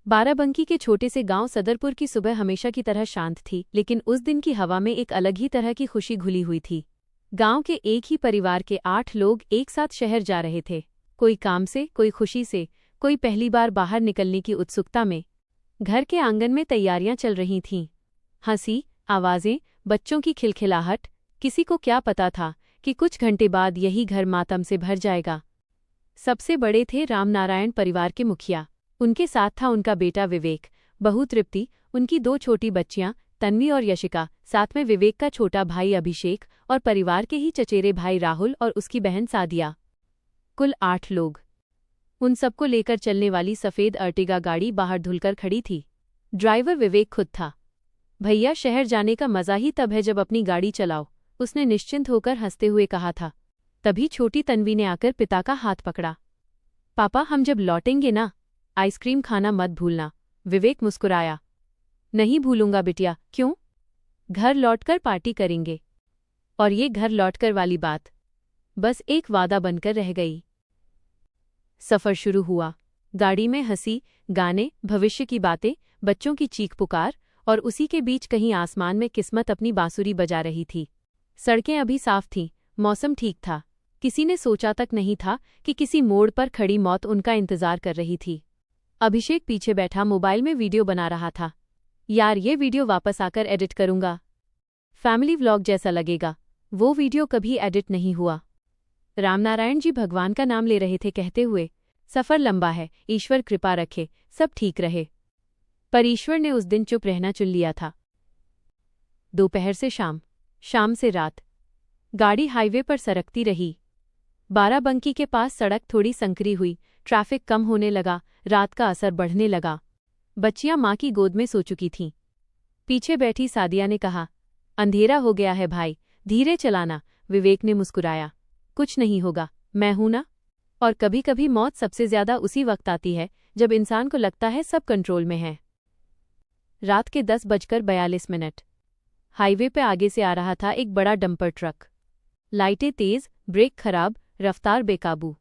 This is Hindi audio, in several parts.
बाराबंकी के छोटे से गांव सदरपुर की सुबह हमेशा की तरह शांत थी, लेकिन उस दिन की हवा में एक अलग ही तरह की खुशी घुली हुई थी। गांव के एक ही परिवार के 8 लोग एक साथ शहर जा रहे थे, कोई काम से, कोई खुशी से, कोई पहली बार बाहर निकलने की उत्सुकता में। घर के आंगन में तैयारियां चल रही थीं। हंसी, आवाजें, बच्चों की खिलखिलाहट। किसी को क्या पता था कि कुछ घंटे बाद यही घर मातम से भर जाएगा। सबसे बड़े थे रामनारायण परिवार के मुखिया। उनके साथ था उनका बेटा विवेक, बहू तृप्ति, उनकी 2 छोटी बच्चियां तन्वी और यशिका, साथ में विवेक का छोटा भाई अभिषेक और परिवार के ही चचेरे भाई राहुल और उसकी बहन सादिया। कुल 8 लोग। उन सबको लेकर चलने वाली सफ़ेद अर्टिगा गाड़ी बाहर धुलकर खड़ी थी। ड्राइवर विवेक खुद था। भैया, शहर जाने का मज़ा ही तब है जब अपनी गाड़ी चलाओ, उसने निश्चिंत होकर हंसते हुए कहा था। तभी छोटी तन्वी ने आकर पिता का हाथ पकड़ा। पापा, हम जब लौटेंगे ना, आइसक्रीम खाना मत भूलना। विवेक मुस्कुराया। नहीं भूलूंगा बिटिया। क्यों? घर लौटकर पार्टी करेंगे। और ये घर लौटकर वाली बात बस एक वादा बनकर रह गई। सफ़र शुरू हुआ। गाड़ी में हंसी, गाने, भविष्य की बातें, बच्चों की चीख पुकार, और उसी के बीच कहीं आसमान में किस्मत अपनी बांसुरी बजा रही थी। सड़कें अभी साफ थीं, मौसम ठीक था। किसी ने सोचा तक नहीं था कि किसी मोड़ पर खड़ी मौत उनका इंतजार कर रही थी। अभिषेक पीछे बैठा मोबाइल में वीडियो बना रहा था। यार, ये वीडियो वापस आकर एडिट करूंगा, फैमिली व्लॉग जैसा लगेगा। वो वीडियो कभी एडिट नहीं हुआ। रामनारायण जी भगवान का नाम ले रहे थे कहते हुए, सफ़र लंबा है, ईश्वर कृपा रखे, सब ठीक रहे। पर ईश्वर ने उस दिन चुप रहना चुन लिया था। दोपहर से शाम, शाम से रात, गाड़ी हाईवे पर सरकती रही। बाराबंकी के पास सड़क थोड़ी संकरी हुई, ट्रैफिक कम होने लगा, रात का असर बढ़ने लगा। बच्चियां माँ की गोद में सो चुकी थीं। पीछे बैठी सादिया ने कहा, अंधेरा हो गया है भाई, धीरे चलाना। विवेक ने मुस्कुराया, कुछ नहीं होगा, मैं हूं ना। और कभी कभी मौत सबसे ज्यादा उसी वक्त आती है जब इंसान को लगता है सब कंट्रोल में है। रात के 10:42। हाईवे पे आगे से आ रहा था एक बड़ा डंपर ट्रक। लाइटें तेज, ब्रेक खराब, रफ्तार बेकाबू।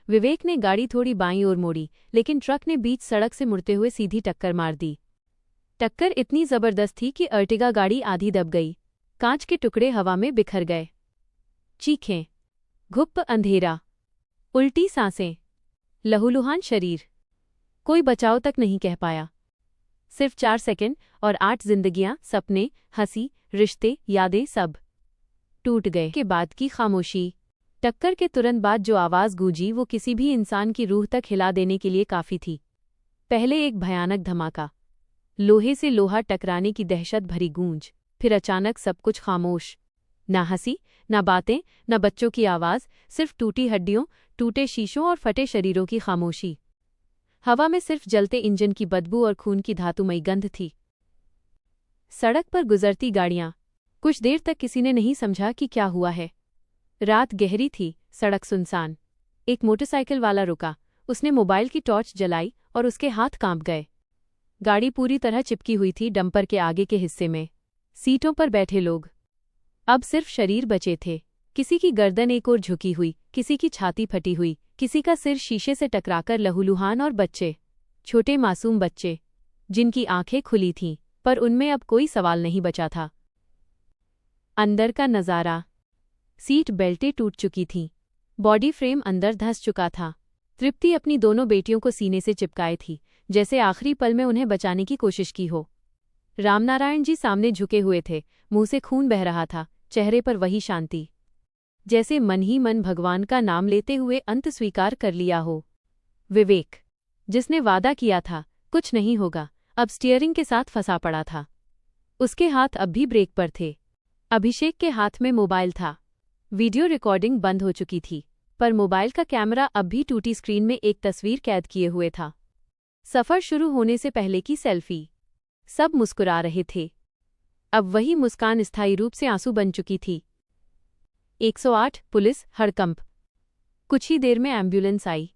विवेक ने गाड़ी थोड़ी बाईं ओर मोड़ी, लेकिन ट्रक ने बीच सड़क से मुड़ते हुए सीधी टक्कर मार दी। टक्कर इतनी जबरदस्त थी कि अर्टिगा गाड़ी आधी दब गई। कांच के टुकड़े हवा में बिखर गए। चीखें, घुप्प अंधेरा, उल्टी सांसें, लहूलुहान शरीर। कोई बचाव तक नहीं कह पाया। सिर्फ 4 सेकंड और 8 जिंदगियां, सपने, हंसी, रिश्ते, यादें, सब टूट गए। के बाद की खामोशी। टक्कर के तुरंत बाद जो आवाज़ गूंजी वो किसी भी इंसान की रूह तक हिला देने के लिए काफ़ी थी। पहले एक भयानक धमाका, लोहे से लोहा टकराने की दहशत भरी गूंज। फिर अचानक सब कुछ खामोश। ना हंसी, ना बातें, ना बच्चों की आवाज़, सिर्फ टूटी हड्डियों, टूटे शीशों और फटे शरीरों की खामोशी। हवा में सिर्फ जलते इंजन की बदबू और खून की धातुमयी गंध थी। सड़क पर गुजरती गाड़ियां। कुछ देर तक किसी ने नहीं समझा कि क्या हुआ है। रात गहरी थी, सड़क सुनसान। एक मोटरसाइकिल वाला रुका, उसने मोबाइल की टॉर्च जलाई और उसके हाथ कांप गए। गाड़ी पूरी तरह चिपकी हुई थी डंपर के आगे के हिस्से में। सीटों पर बैठे लोग अब सिर्फ शरीर बचे थे। किसी की गर्दन एक ओर झुकी हुई, किसी की छाती फटी हुई, किसी का सिर शीशे से टकराकर लहूलुहान, और बच्चे, छोटे मासूम बच्चे, जिनकी आंखें खुली थीं, पर उनमें अब कोई सवाल नहीं बचा था। अंदर का नज़ारा। सीट बेल्टें टूट चुकी थीं, बॉडी फ्रेम अंदर धंस चुका था। तृप्ति अपनी दोनों बेटियों को सीने से चिपकाए थी, जैसे आखिरी पल में उन्हें बचाने की कोशिश की हो। रामनारायण जी सामने झुके हुए थे, मुंह से खून बह रहा था, चेहरे पर वही शांति, जैसे मन ही मन भगवान का नाम लेते हुए अंत स्वीकार कर लिया हो। विवेक, जिसने वादा किया था कुछ नहीं होगा, अब स्टीयरिंग के साथ फंसा पड़ा था। उसके हाथ अब भी ब्रेक पर थे। अभिषेक के हाथ में मोबाइल था। वीडियो रिकॉर्डिंग बंद हो चुकी थी, पर मोबाइल का कैमरा अब भी टूटी स्क्रीन में एक तस्वीर कैद किए हुए था। सफ़र शुरू होने से पहले की सेल्फी। सब मुस्कुरा रहे थे। अब वही मुस्कान स्थायी रूप से आंसू बन चुकी थी। 108 पुलिस हड़कंप। कुछ ही देर में एम्बुलेंस आई।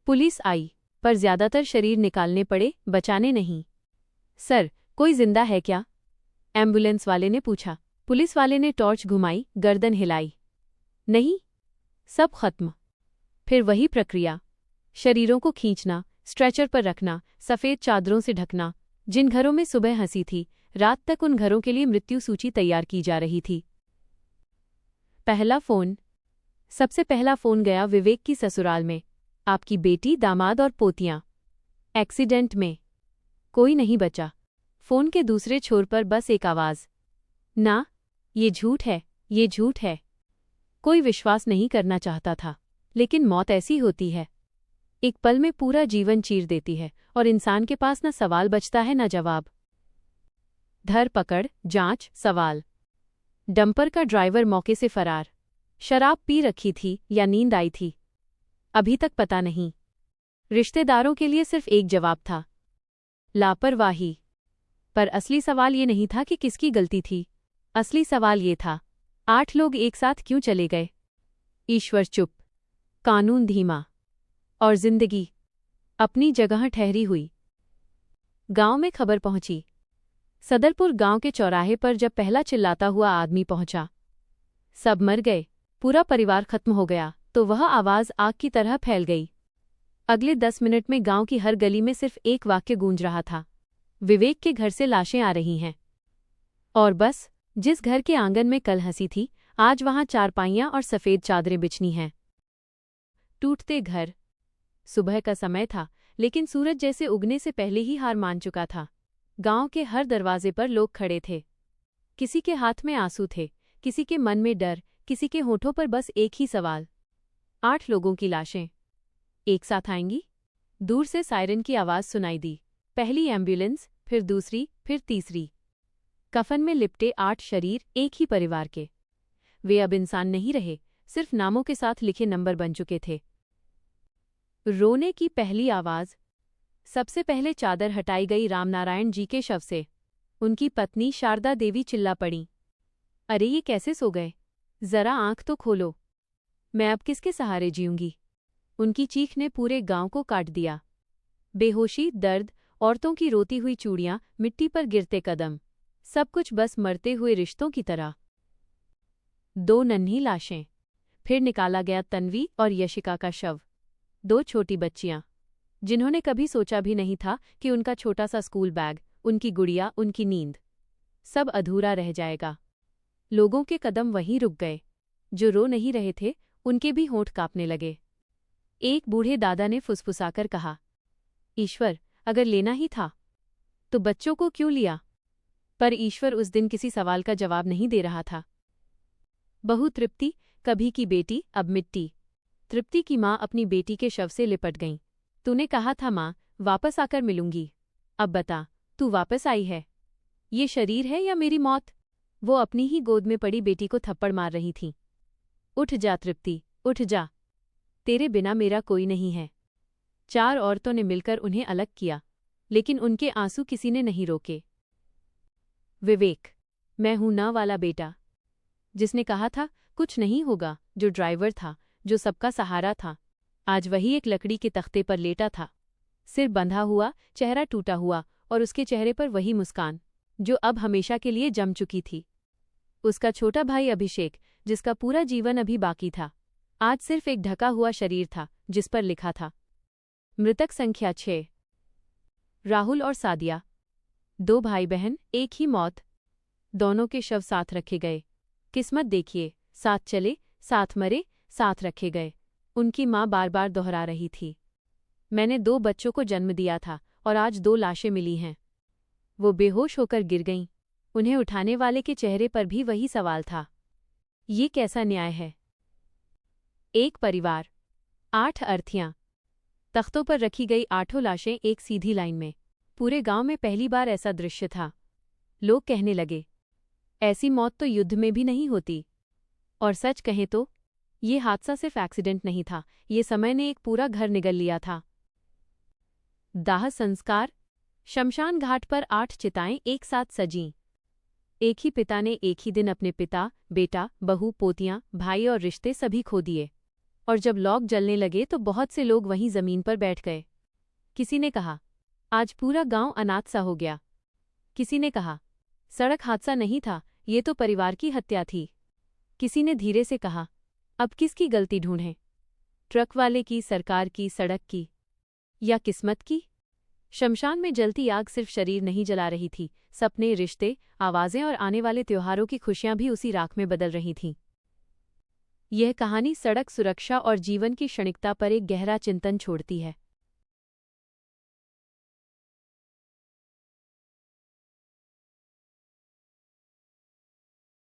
पुलिस आई, पर ज्यादातर शरीर निकालने पड़े, बचाने नहीं। सर, कोई जिंदा है क्या? एम्बुलेंस वाले ने पूछा। पुलिस वाले ने टॉर्च घुमाई, गर्दन हिलाई। नहीं, सब खत्म। फिर वही प्रक्रिया, शरीरों को खींचना, स्ट्रेचर पर रखना, सफ़ेद चादरों से ढकना। जिन घरों में सुबह हंसी थी, रात तक उन घरों के लिए मृत्यु सूची तैयार की जा रही थी। पहला फ़ोन। सबसे पहला फ़ोन गया विवेक की ससुराल में। आपकी बेटी, दामाद और पोतियां एक्सीडेंट में। कोई नहीं बचा। फ़ोन के दूसरे छोर पर बस एक आवाज़, ना, ये झूठ है, ये झूठ है। कोई विश्वास नहीं करना चाहता था, लेकिन मौत ऐसी होती है। एक पल में पूरा जीवन चीर देती है और इंसान के पास न सवाल बचता है न जवाब। धरपकड़, जांच, सवाल। डंपर का ड्राइवर मौके से फरार। शराब पी रखी थी या नींद आई थी, अभी तक पता नहीं। रिश्तेदारों के लिए सिर्फ एक जवाब था, लापरवाही। पर असली सवाल ये नहीं था कि किसकी गलती थी। असली सवाल ये था, 8 लोग एक साथ क्यों चले गए? ईश्वर चुप, कानून धीमा, और जिंदगी अपनी जगह ठहरी हुई। गांव में खबर पहुंची। सदरपुर गांव के चौराहे पर जब पहला चिल्लाता हुआ आदमी पहुंचा, सब मर गए, पूरा परिवार खत्म हो गया, तो वह आवाज आग की तरह फैल गई। अगले 10 मिनट में गांव की हर गली में सिर्फ एक वाक्य गूंज रहा था, विवेक के घर से लाशें आ रही हैं। और बस, जिस घर के आंगन में कल हंसी थी, आज वहां चारपाइयां और सफेद चादरें बिछनी हैं। टूटते घर। सुबह का समय था, लेकिन सूरज जैसे उगने से पहले ही हार मान चुका था। गांव के हर दरवाजे पर लोग खड़े थे। किसी के हाथ में आंसू थे, किसी के मन में डर, किसी के होठों पर बस एक ही सवाल, 8 लोगों की लाशें एक साथ आएंगी? दूर से सायरन की आवाज सुनाई दी। पहली एम्बुलेंस, फिर दूसरी, फिर तीसरी। कफन में लिपटे 8 शरीर, एक ही परिवार के। वे अब इंसान नहीं रहे, सिर्फ नामों के साथ लिखे नंबर बन चुके थे। रोने की पहली आवाज। सबसे पहले चादर हटाई गई रामनारायण जी के शव से। उनकी पत्नी शारदा देवी चिल्ला पड़ी, अरे ये कैसे सो गए? जरा आंख तो खोलो, मैं अब किसके सहारे जीऊंगी? उनकी चीख ने पूरे गांव को काट दिया। बेहोशी, दर्द, औरतों की रोती हुई चूड़ियां, मिट्टी पर गिरते कदम, सब कुछ बस मरते हुए रिश्तों की तरह। 2 नन्ही लाशें। फिर निकाला गया तन्वी और यशिका का शव, 2 छोटी बच्चियां, जिन्होंने कभी सोचा भी नहीं था कि उनका छोटा सा स्कूल बैग, उनकी गुड़िया, उनकी नींद, सब अधूरा रह जाएगा। लोगों के कदम वहीं रुक गए। जो रो नहीं रहे थे, उनके भी होंठ कांपने लगे। एक बूढ़े दादा ने फुसफुसाकर कहा, ईश्वर, अगर लेना ही था तो बच्चों को क्यों लिया? पर ईश्वर उस दिन किसी सवाल का जवाब नहीं दे रहा था। बहु तृप्ति, कभी की बेटी, अब मिट्टी। तृप्ति की माँ अपनी बेटी के शव से लिपट गईं। तूने कहा था माँ, वापस आकर मिलूंगी। अब बता, तू वापस आई है? ये शरीर है या मेरी मौत? वो अपनी ही गोद में पड़ी बेटी को थप्पड़ मार रही थी। उठ जा तृप्ति, उठ जा, तेरे बिना मेरा कोई नहीं है। 4 औरतों ने मिलकर उन्हें अलग किया, लेकिन उनके आंसू किसी ने नहीं रोके। विवेक, मैं हूं ना वाला बेटा, जिसने कहा था कुछ नहीं होगा, जो ड्राइवर था, जो सबका सहारा था, आज वही एक लकड़ी के तख्ते पर लेटा था, सिर बंधा हुआ, चेहरा टूटा हुआ, और उसके चेहरे पर वही मुस्कान जो अब हमेशा के लिए जम चुकी थी। उसका छोटा भाई अभिषेक, जिसका पूरा जीवन अभी बाकी था, आज सिर्फ एक ढका हुआ शरीर था जिस पर लिखा था मृतक संख्या 6। राहुल और सादिया, 2 भाई बहन, एक ही मौत। दोनों के शव साथ रखे गए। किस्मत देखिए, साथ चले, साथ मरे, साथ रखे गए। उनकी माँ बार बार दोहरा रही थी, मैंने 2 बच्चों को जन्म दिया था और आज 2 लाशें मिली हैं। वो बेहोश होकर गिर गईं। उन्हें उठाने वाले के चेहरे पर भी वही सवाल था, ये कैसा न्याय है? एक परिवार, 8 अर्थियां। तख्तों पर रखी गई 8 लाशें एक सीधी लाइन में। पूरे गांव में पहली बार ऐसा दृश्य था। लोग कहने लगे, ऐसी मौत तो युद्ध में भी नहीं होती। और सच कहें तो ये हादसा सिर्फ एक्सीडेंट नहीं था, ये समय ने एक पूरा घर निगल लिया था। दाह संस्कार। शमशान घाट पर 8 चिताएं एक साथ सजीं। एक ही पिता ने एक ही दिन अपने पिता, बेटा, बहू, पोतियां, भाई और रिश्ते सभी खो दिए। और जब लौग जलने लगे तो बहुत से लोग वहीं जमीन पर बैठ गए। किसी ने कहा, आज पूरा गांव अनाथ सा हो गया। किसी ने कहा, सड़क हादसा नहीं था, ये तो परिवार की हत्या थी। किसी ने धीरे से कहा, अब किसकी गलती ढूंढें? ट्रक वाले की, सरकार की, सड़क की? या किस्मत की? शमशान में जलती आग सिर्फ शरीर नहीं जला रही थी, सपने, रिश्ते, आवाजें और आने वाले त्योहारों की खुशियां भी उसी राख में बदल रही थीं। यह कहानी सड़क सुरक्षा और जीवन की क्षणिकता पर एक गहरा चिंतन छोड़ती है।